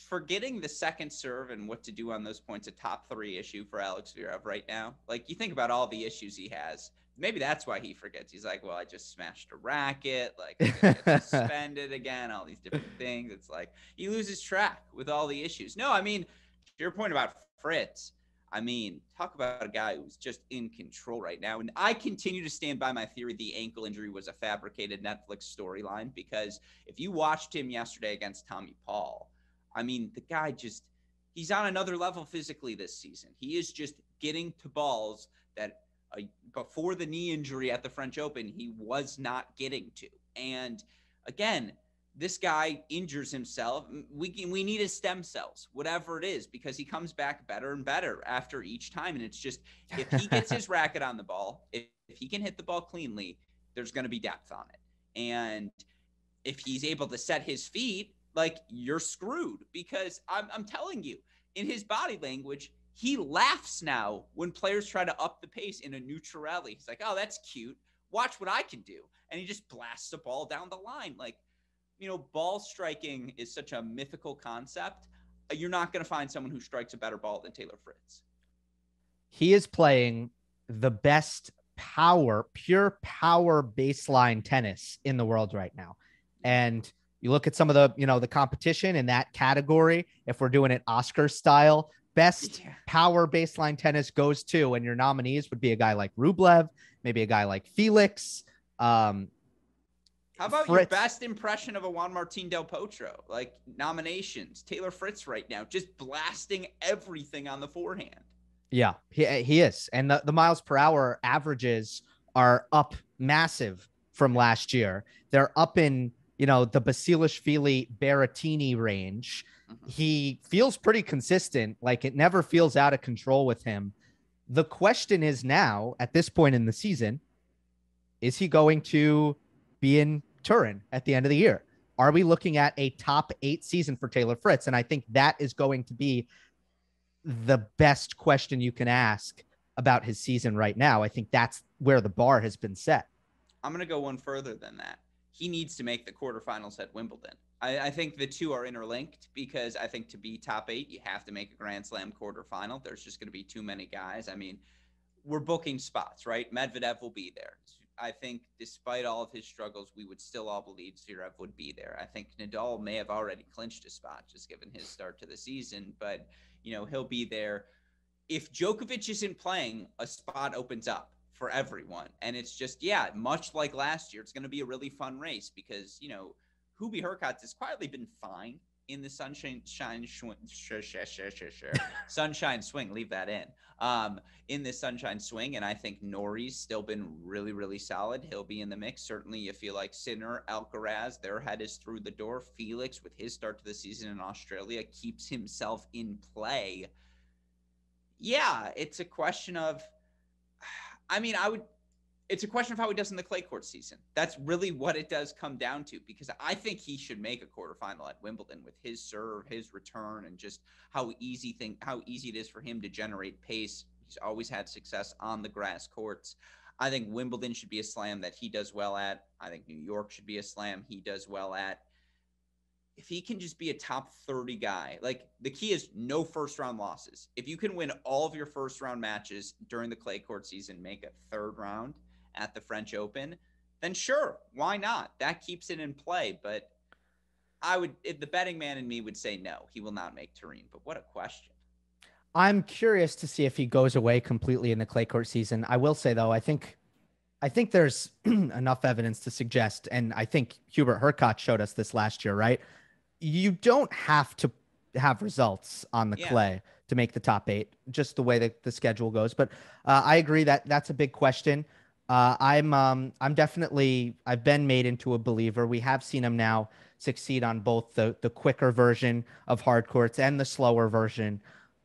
forgetting the second serve and what to do on those points a top 3 issue for Alex Zverev right now? Like, you think about all the issues he has. Maybe that's why he forgets. He's like, well, I just smashed a racket. Like, I'm gonna get suspended again, all these different things. It's like he loses track with all the issues. No, I mean, to your point about Fritz, I mean, talk about a guy who's just in control right now. And I continue to stand by my theory the ankle injury was a fabricated Netflix storyline, because if you watched him yesterday against Tommy Paul, I mean, the guy he's on another level physically this season. He is just getting to balls that before the knee injury at the French Open, he was not getting to. And again, this guy injures himself. We need his stem cells, whatever it is, because he comes back better and better after each time. And it's just, if he gets his racket on the ball, if he can hit the ball cleanly, there's going to be depth on it. And if he's able to set his feet, like, you're screwed, because I'm telling you, in his body language, he laughs now when players try to up the pace in a neutral rally. He's like, oh, that's cute. Watch what I can do. And he just blasts the ball down the line. Like, ball striking is such a mythical concept. You're not going to find someone who strikes a better ball than Taylor Fritz. He is playing The best pure power baseline tennis in the world right now. And you look at some of the, the competition in that category, if we're doing it Oscar style, best power baseline tennis goes to, and your nominees would be a guy like Rublev, maybe a guy like Felix. How about Fritz? Your best impression of a Juan Martín del Potro? Like, nominations, Taylor Fritz right now, just blasting everything on the forehand. Yeah, he is. And the miles per hour averages are up massive from last year. They're up in, the Basilashvili Berrettini range. Mm-hmm. He feels pretty consistent. Like, it never feels out of control with him. The question is now, at this point in the season, is he going to be in Turin at the end of the year? Are we looking at a top 8 season for Taylor Fritz? And I think that is going to be the best question you can ask about his season right now. I think that's where the bar has been set. I'm going to go one further than that. He needs to make the quarterfinals at Wimbledon. I think the two are interlinked because I think to be top 8, you have to make a Grand Slam quarterfinal. There's just going to be too many guys. I mean, we're booking spots, right? Medvedev will be there. I think despite all of his struggles, we would still all believe Zverev would be there. I think Nadal may have already clinched a spot just given his start to the season, but, he'll be there. If Djokovic isn't playing, a spot opens up for everyone. And it's just, much like last year, it's going to be a really fun race because, Hubie Hurkacz has quietly been fine in the sunshine swing. Leave that in this sunshine swing. And I think Nori's still been really, really solid. He'll be in the mix. Certainly you feel like Sinner, Alcaraz, their head is through the door. Felix, with his start to the season in Australia, keeps himself in play. Yeah, it's a question of, it's a question of how he does in the clay court season. That's really what it does come down to, because I think he should make a quarterfinal at Wimbledon with his serve, his return, and just how easy it is for him to generate pace. He's always had success on the grass courts. I think Wimbledon should be a slam that he does well at. I think New York should be a slam he does well at. If he can just be a top 30 guy, like the key is no first round losses. If you can win all of your first round matches during the clay court season, make a third round at the French Open, then sure, why not? That keeps it in play. But the betting man in me would say no, he will not make Turin. But what a question. I'm curious to see if he goes away completely in the clay court season. I will say though, I think there's enough evidence to suggest, and I think Hubert Hurkacz showed us this last year, right? You don't have to have results on the clay to make the top 8, just the way that the schedule goes. But I agree that that's a big question. I've been made into a believer. We have seen him now succeed on both the quicker version of hard courts and the slower version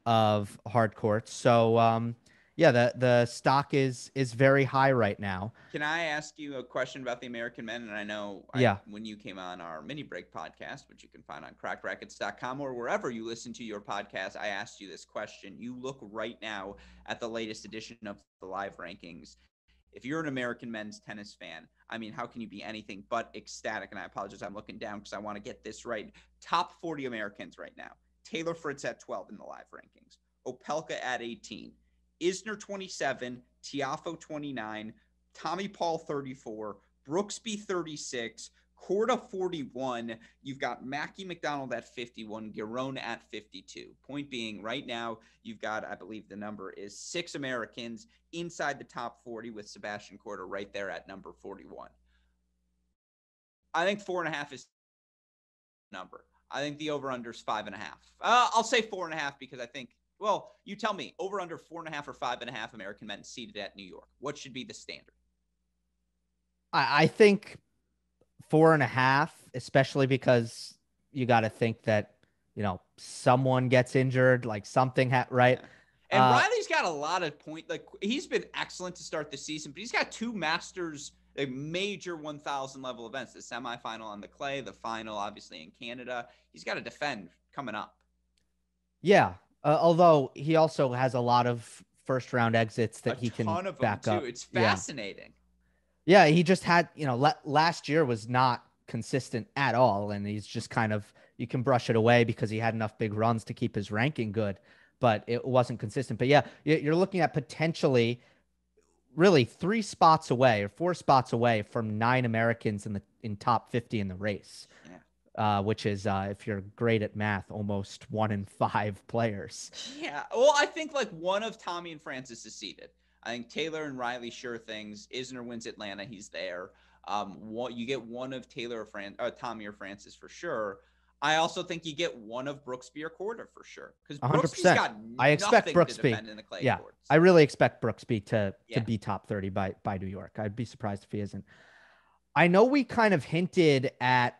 of hard courts. So the stock is very high right now. Can I ask you a question about the American men? And I know when you came on our mini break podcast, which you can find on crackrackets.com or wherever you listen to your podcast, I asked you this question. You look right now at the latest edition of the live rankings. If you're an American men's tennis fan, how can you be anything but ecstatic? And I apologize, I'm looking down because I want to get this right. Top 40 Americans right now. Taylor Fritz at 12 in the live rankings. Opelka at 18. Isner 27, Tiafoe 29, Tommy Paul 34, Brooksby 36, Korda 41. You've got Mackie McDonald at 51, Giron at 52. Point being, right now, you've got, I believe the number is 6 Americans inside the top 40 with Sebastian Korda right there at number 41. I think 4.5 is the number. I think the over-under is 5.5. I'll say 4.5 because I think, well, you tell me, over under 4.5 or 5.5 American men seated at New York. What should be the standard? I think 4.5, especially because you got to think that, someone gets injured, like something, right? And Riley's got a lot of points. Like, he's been excellent to start the season, but he's got 2 Masters, major 1,000 level events, the semifinal on the clay, the final, obviously, in Canada. He's got to defend coming up. Yeah. Although he also has a lot of first round exits that he can back up. It's fascinating. Yeah, he just had, last year was not consistent at all. And he's just kind of, you can brush it away because he had enough big runs to keep his ranking good, but it wasn't consistent. But yeah, you're looking at potentially really 3 spots away or 4 spots away from 9 Americans in top 50 in the race. Yeah. Which is, if you're great at math, almost 1 in 5 players. Yeah. Well, I think like one of Tommy and Francis is seeded. I think Taylor and Riley, sure things. Isner wins Atlanta. He's there. You get one of Taylor or Tommy or Francis for sure. I also think you get one of Brooksby or Korda for sure. Because Brooksby's got I expect Brooksby to defend in the clay courts. I really expect Brooksby to be top 30 by New York. I'd be surprised if he isn't. I know we kind of hinted at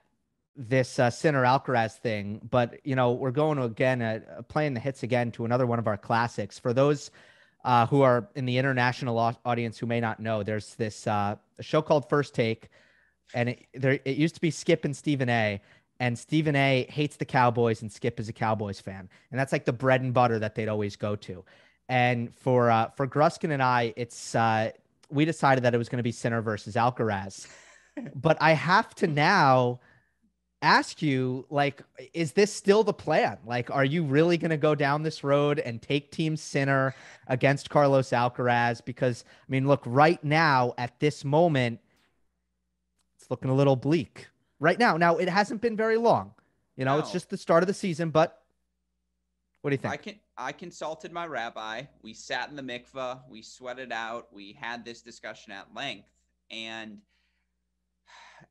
this Sinner Alcaraz thing, but we're going to again playing the hits again to another one of our classics. For those who are in the international audience who may not know, there's this a show called First Take, and it used to be Skip and Stephen A. And Stephen A. hates the Cowboys, and Skip is a Cowboys fan, and that's like the bread and butter that they'd always go to. And for Gruskin and I, it's we decided that it was going to be Sinner versus Alcaraz. But I have to now ask you, like, is this still the plan? Like, are you really going to go down this road and take Team Sinner against Carlos Alcaraz? Because, I mean, look, right now at this moment, it's looking a little bleak right now. Now, it hasn't been very long. You know, it's No. just the start of the season, but what do you think? I consulted my rabbi. We sat in the mikveh. We sweated out. We had this discussion at length. And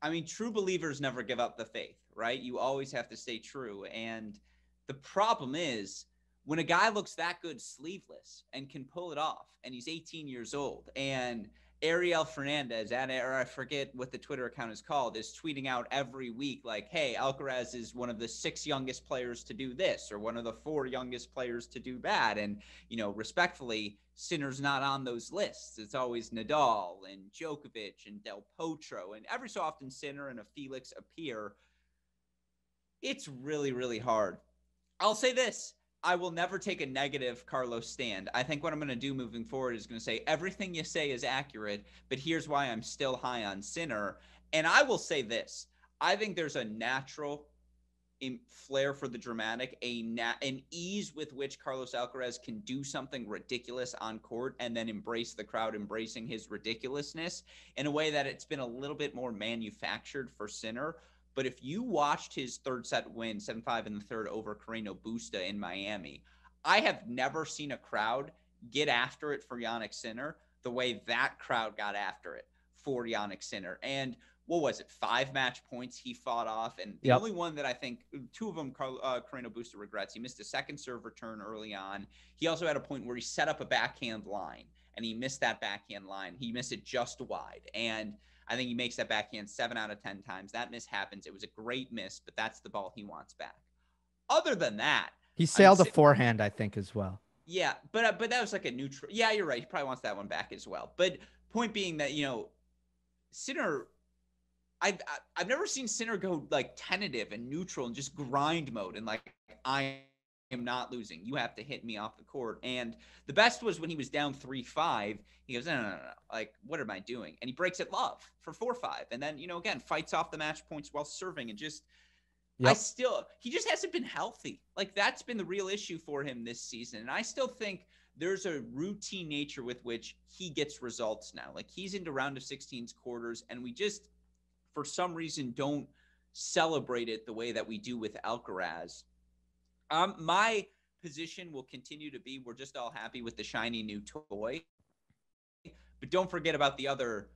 I mean, true believers never give up the faith, right? You always have to stay true. And the problem is when a guy looks that good sleeveless and can pull it off, and he's 18 years old, and Ariel Fernandez, or I forget what the Twitter account is called, is tweeting out every week like, hey, Alcaraz is one of the 6 youngest players to do this or one of the 4 youngest players to do that. And, you know, respectfully, Sinner's not on those lists. It's always Nadal and Djokovic and Del Potro. And every so often Sinner and a Felix appear. It's really, really hard. I'll say this. I will never take a negative Carlos stand. I think what I'm going to do moving forward is going to say everything you say is accurate, but here's why I'm still high on Sinner. And I will say this. I think there's a natural flair for the dramatic, an ease with which Carlos Alcaraz can do something ridiculous on court and then embrace the crowd embracing his ridiculousness in a way that it's been a little bit more manufactured for Sinner. But if you watched his third set win, 7-5 in the third over Carreno Busta in Miami, I have never seen a crowd get after it for Jannik Sinner the way that crowd got after it for Jannik Sinner. And what was it, 5 match points he fought off? And the only one that I think, 2 of them Carreno Busta regrets. He missed a second serve return early on. He also had a point where he set up a backhand line, and he missed that backhand line. He missed it just wide. And I think he makes that backhand 7 out of 10 times. That miss happens. It was a great miss, but that's the ball he wants back. Other than that, he sailed a forehand, I think, as well. Yeah, but that was like a neutral. Yeah, you're right. He probably wants that one back as well. But point being that, you know, Sinner, I've never seen Sinner go like tentative and neutral and just grind mode and like, I am not losing. You have to hit me off the court. And the best was when he was down 3-5. He goes, no. Like, what am I doing? And he breaks it love for 4-5. And then, you know, again, fights off the match points while serving and just, he just hasn't been healthy. Like, that's been the real issue for him this season. And I still think there's a routine nature with which he gets results now. Like, he's into round of 16s quarters, and we just, for some reason, don't celebrate it the way that we do with Alcaraz. My position will continue to be, we're just all happy with the shiny new toy. But don't forget about the other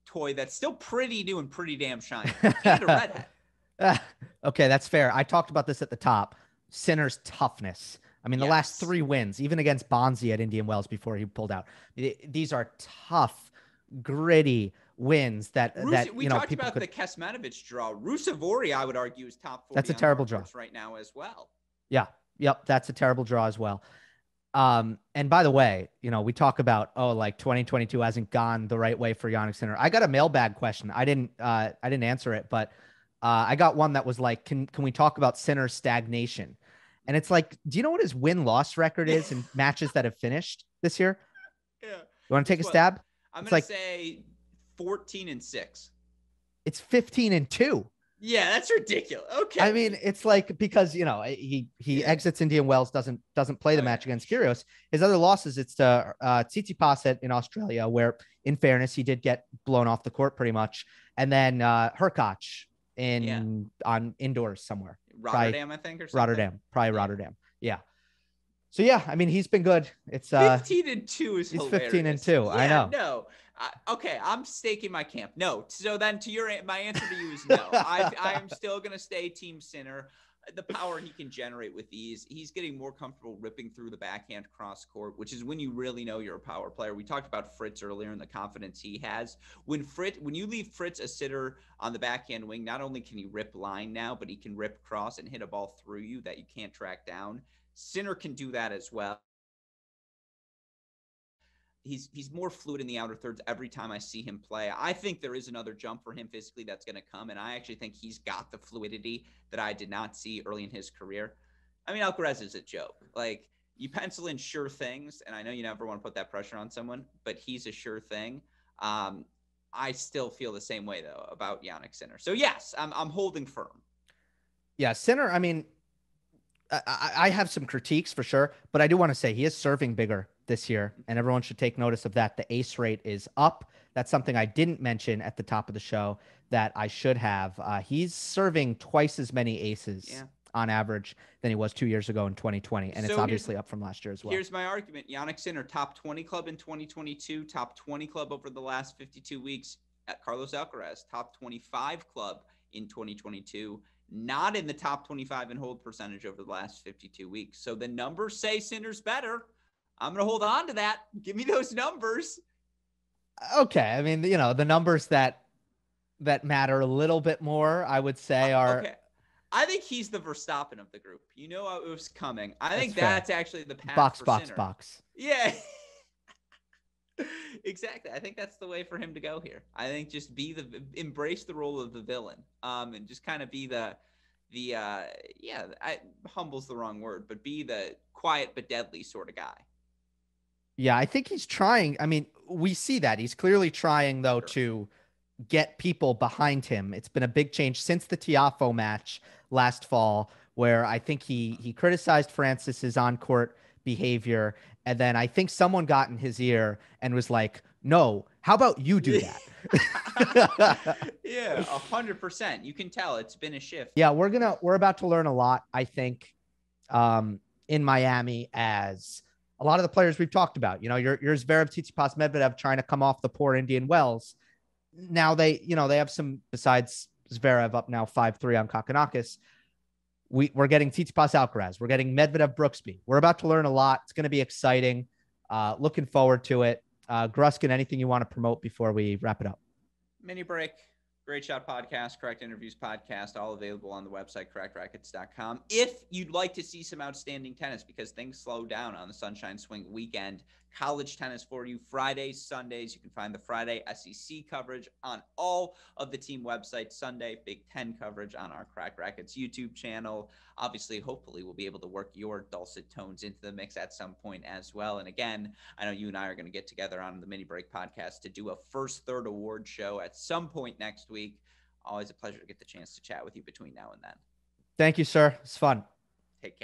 toy that's still pretty new and pretty damn shiny. And a redhead. Okay, that's fair. I talked about this at the top. Sinner's toughness. I mean, the last 3 wins, even against Bonzi at Indian Wells before he pulled out, these are tough, gritty wins we talked about the Kecmanovic draw. Ruusuvuori, I would argue, is top 40. That's a terrible draw right now as well. Yeah. Yep. That's a terrible draw as well. And by the way, you know, we talk about, like 2022 hasn't gone the right way for Jannik Sinner. I got a mailbag question. I didn't answer it, but I got one that was like, can we talk about Sinner's stagnation? And it's like, do you know what his win-loss record is in matches that have finished this year? Yeah. You want to take a stab? I'm going to say 14-6. It's 15-2. Yeah, that's ridiculous. Okay. I mean, it's like, because, you know, he exits Indian Wells, doesn't play the match against Kyrgios. His other losses, it's to Tsitsipas in Australia, where, in fairness, he did get blown off the court pretty much. And then Hurkacz on indoors somewhere. Rotterdam, I think, or something. Rotterdam. Yeah. So, yeah, I mean, he's been good. It's 15-2 is hilarious. 15-2. Yeah, I know. No. Okay, I'm staking my camp. No. So then my answer to you is no. I am still going to stay Team Sinner. The power he can generate with these, he's getting more comfortable ripping through the backhand cross court, which is when you really know you're a power player. We talked about Fritz earlier and the confidence he has. When you leave Fritz a sitter on the backhand wing, not only can he rip line now, but he can rip cross and hit a ball through you that you can't track down. Sinner can do that as well. He's more fluid in the outer thirds every time I see him play. I think there is another jump for him physically that's going to come, and I actually think he's got the fluidity that I did not see early in his career. I mean, Alcaraz is a joke. Like, you pencil in sure things, and I know you never want to put that pressure on someone, but he's a sure thing. I still feel the same way, though, about Jannik Sinner. So, yes, I'm holding firm. Yeah, Sinner, I mean, I have some critiques for sure, but I do want to say he is serving bigger this year, and everyone should take notice of that. The ace rate is up. That's something I didn't mention at the top of the show that I should have. He's serving twice as many aces on average than he was 2 years ago in 2020, and it's obviously up from last year as well. Here's my argument. Jannik Sinner, top 20 club in 2022, top 20 club over the last 52 weeks. At Carlos Alcaraz, top 25 club in 2022, not in the top 25 in hold percentage over the last 52 weeks. So the numbers say Sinner's better. I'm going to hold on to that. Give me those numbers. Okay. I mean, you know, the numbers that matter a little bit more, I would say, are... Okay. I think he's the Verstappen of the group. You know it was coming. I think that's actually the path for Sinner. Box. Yeah. Exactly. I think that's the way for him to go here. I think just embrace the role of the villain, and just kind of be humble's the wrong word, but be the quiet but deadly sort of guy. Yeah, I think he's trying. I mean, we see that he's clearly trying though to get people behind him. It's been a big change since the Tiafoe match last fall, where I think he criticized Francis's on-court behavior. And then I think someone got in his ear and was like, no, how about you do that? Yeah, 100%. You can tell it's been a shift. Yeah, we're about to learn a lot, I think, in Miami, as a lot of the players we've talked about. You know, your Zverev, Tsitsipas, Medvedev trying to come off the poor Indian Wells. Now they have some, besides Zverev up now 5-3 on Kokkinakis. We're getting Tsitsipas Alcaraz. We're getting Medvedev Brooksby. We're about to learn a lot. It's going to be exciting. Looking forward to it. Gruskin, anything you want to promote before we wrap it up? Mini break. Great Shot Podcast, Correct Interviews Podcast, all available on the website, correctrackets.com. If you'd like to see some outstanding tennis, because things slow down on the Sunshine Swing weekend, college tennis for you Fridays, Sundays. You can find the Friday SEC coverage on all of the team websites. Sunday, Big Ten coverage on our Crack Rackets YouTube channel. Obviously, hopefully, we'll be able to work your dulcet tones into the mix at some point as well. And again, I know you and I are going to get together on the Mini Break Podcast to do a first third award show at some point next week. Always a pleasure to get the chance to chat with you between now and then. Thank you, sir. It's fun.